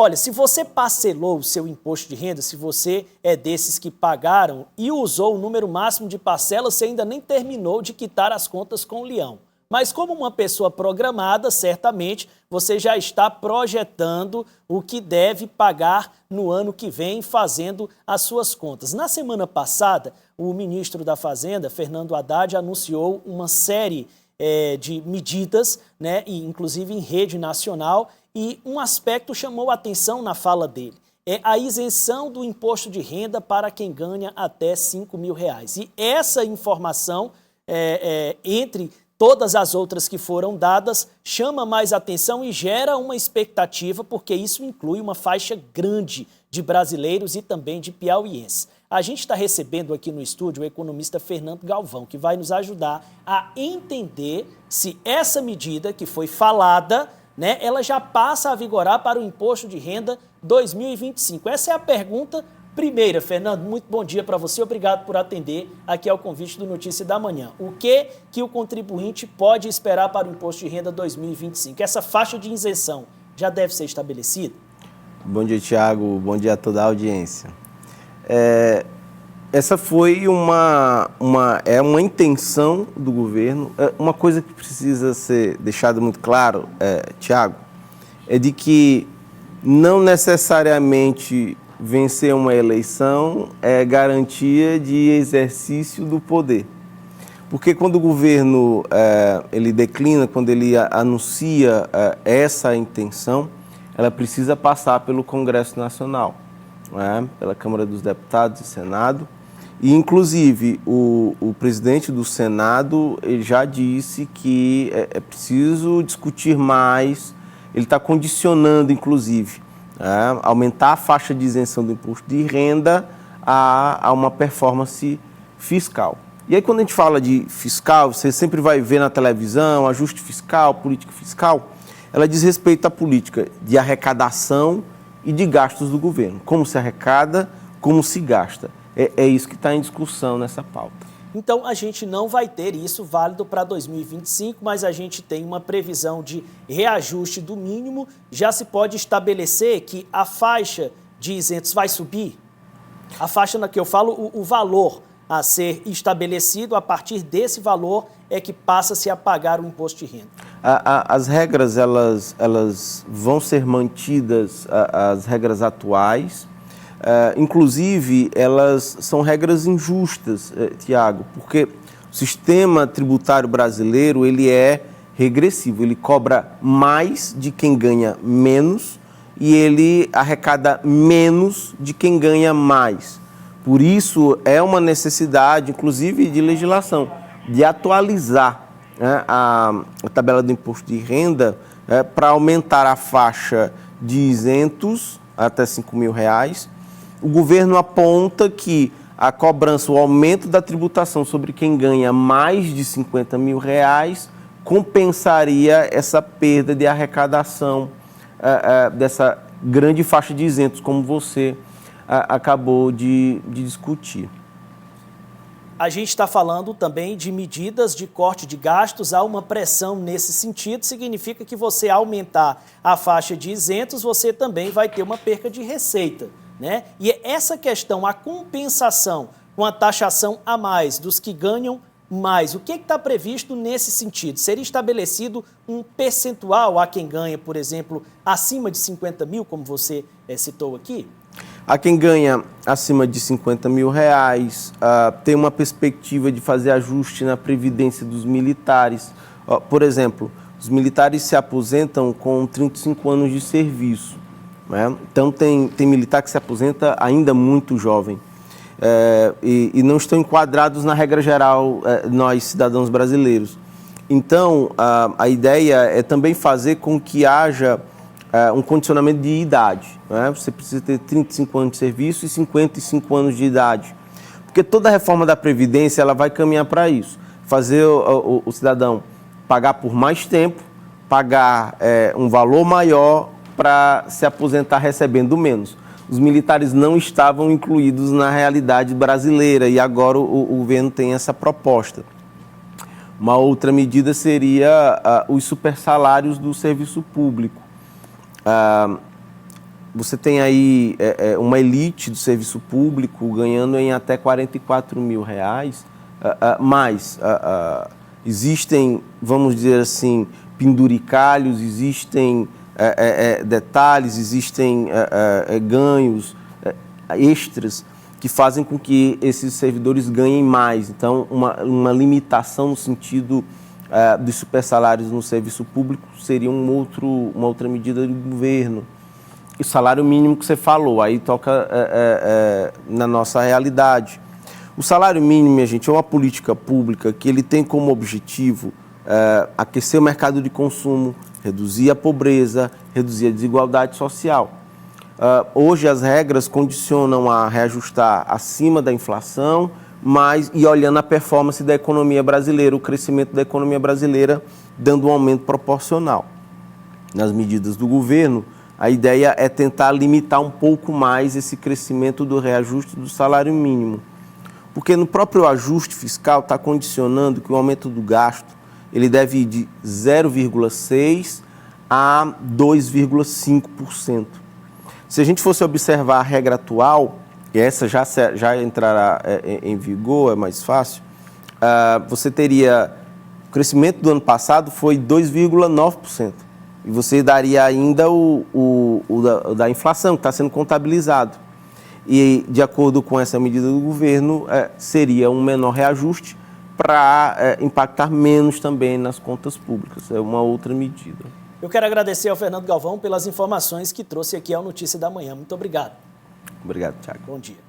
Olha, se você parcelou o seu imposto de renda, se você é desses que pagaram e usou o número máximo de parcelas, você ainda nem terminou de quitar as contas com o leão. Mas como uma pessoa programada, certamente você já está projetando o que deve pagar no ano que vem, fazendo as suas contas. Na semana passada, o ministro da Fazenda, Fernando Haddad, anunciou uma série de medidas, né, e inclusive em rede nacional, e um aspecto chamou a atenção na fala dele. É a isenção do imposto de renda para quem ganha até R$5.000. E essa informação, entre todas as outras que foram dadas, chama mais atenção e gera uma expectativa, porque isso inclui uma faixa grande de brasileiros e também de piauienses. A gente está recebendo aqui no estúdio o economista Fernando Galvão, que vai nos ajudar a entender se essa medida que foi falada, né, ela já passa a vigorar para o imposto de renda 2025. Essa é a pergunta primeira. Fernando, muito bom dia para você. Obrigado por atender aqui ao convite do Notícia da Manhã. O que o contribuinte pode esperar para o imposto de renda 2025? Essa faixa de isenção já deve ser estabelecida? Bom dia, Tiago. Bom dia a toda a audiência. Essa foi uma intenção do governo. Uma coisa que precisa ser deixada muito claro, Tiago, é de que não necessariamente vencer uma eleição é garantia de exercício do poder. Porque quando o governo ele declina, quando ele anuncia essa intenção, ela precisa passar pelo Congresso Nacional, pela Câmara dos Deputados e Senado. E, inclusive, o presidente do Senado ele já disse que é preciso discutir mais, ele está condicionando, inclusive, aumentar a faixa de isenção do imposto de renda a uma performance fiscal. E aí, quando a gente fala de fiscal, você sempre vai ver na televisão, ajuste fiscal, política fiscal, ela diz respeito à política de arrecadação e de gastos do governo. Como se arrecada, como se gasta. É isso que está em discussão nessa pauta. Então, a gente não vai ter isso válido para 2025, mas a gente tem uma previsão de reajuste do mínimo. Já se pode estabelecer que a faixa de isentos vai subir? A faixa na que eu falo, o valor a ser estabelecido, a partir desse valor é que passa-se a pagar o imposto de renda. As regras, elas vão ser mantidas, as regras atuais. Inclusive, elas são regras injustas, Tiago, porque o sistema tributário brasileiro ele é regressivo, ele cobra mais de quem ganha menos e ele arrecada menos de quem ganha mais. Por isso, é uma necessidade, inclusive, de legislação, de atualizar a tabela do imposto de renda para aumentar a faixa de isentos até R$5.000. O governo aponta que a cobrança, o aumento da tributação sobre quem ganha mais de R$50.000 compensaria essa perda de arrecadação dessa grande faixa de isentos, como você acabou de discutir. A gente está falando também de medidas de corte de gastos. Há uma pressão nesse sentido, significa que você aumentar a faixa de isentos, você também vai ter uma perca de receita, né? E essa questão, a compensação com a taxação a mais dos que ganham mais, o que está previsto nesse sentido? Seria estabelecido um percentual a quem ganha, por exemplo, acima de 50 mil, como você citou aqui? A quem ganha acima de R$50.000, tem uma perspectiva de fazer ajuste na previdência dos militares. Por exemplo, os militares se aposentam com 35 anos de serviço. Então, tem militar que se aposenta ainda muito jovem e não estão enquadrados na regra geral, nós, cidadãos brasileiros. Então, a ideia é também fazer com que haja um condicionamento de idade. Você precisa ter 35 anos de serviço e 55 anos de idade. Porque toda a reforma da Previdência ela vai caminhar para isso. Fazer o cidadão pagar por mais tempo, pagar um valor maior para se aposentar recebendo menos. Os militares não estavam incluídos na realidade brasileira e agora o governo tem essa proposta. Uma outra medida seria os supersalários do serviço público. você tem aí uma elite do serviço público ganhando em até R$44 mil, mas existem, vamos dizer assim, penduricalhos, existem detalhes, existem ganhos extras que fazem com que esses servidores ganhem mais. Então, uma limitação no sentido dos supersalários no serviço público seria uma outra medida do governo. E o salário mínimo que você falou, aí toca na nossa realidade. O salário mínimo, minha gente, é uma política pública que ele tem como objetivo aquecer o mercado de consumo, reduzir a pobreza, reduzir a desigualdade social. Hoje as regras condicionam a reajustar acima da inflação, e olhando a performance da economia brasileira, o crescimento da economia brasileira, dando um aumento proporcional. Nas medidas do governo, a ideia é tentar limitar um pouco mais esse crescimento do reajuste do salário mínimo. Porque no próprio ajuste fiscal está condicionando que o aumento do gasto ele deve ir de 0,6% a 2,5%. Se a gente fosse observar a regra atual, e essa já entrará em vigor, é mais fácil, você teria... O crescimento do ano passado foi 2,9%. E você daria ainda o da inflação, que está sendo contabilizado. E, de acordo com essa medida do governo, seria um menor reajuste para impactar menos também nas contas públicas. É uma outra medida. Eu quero agradecer ao Fernando Galvão pelas informações que trouxe aqui ao Notícia da Manhã. Muito obrigado. Obrigado, Thiago. Bom dia.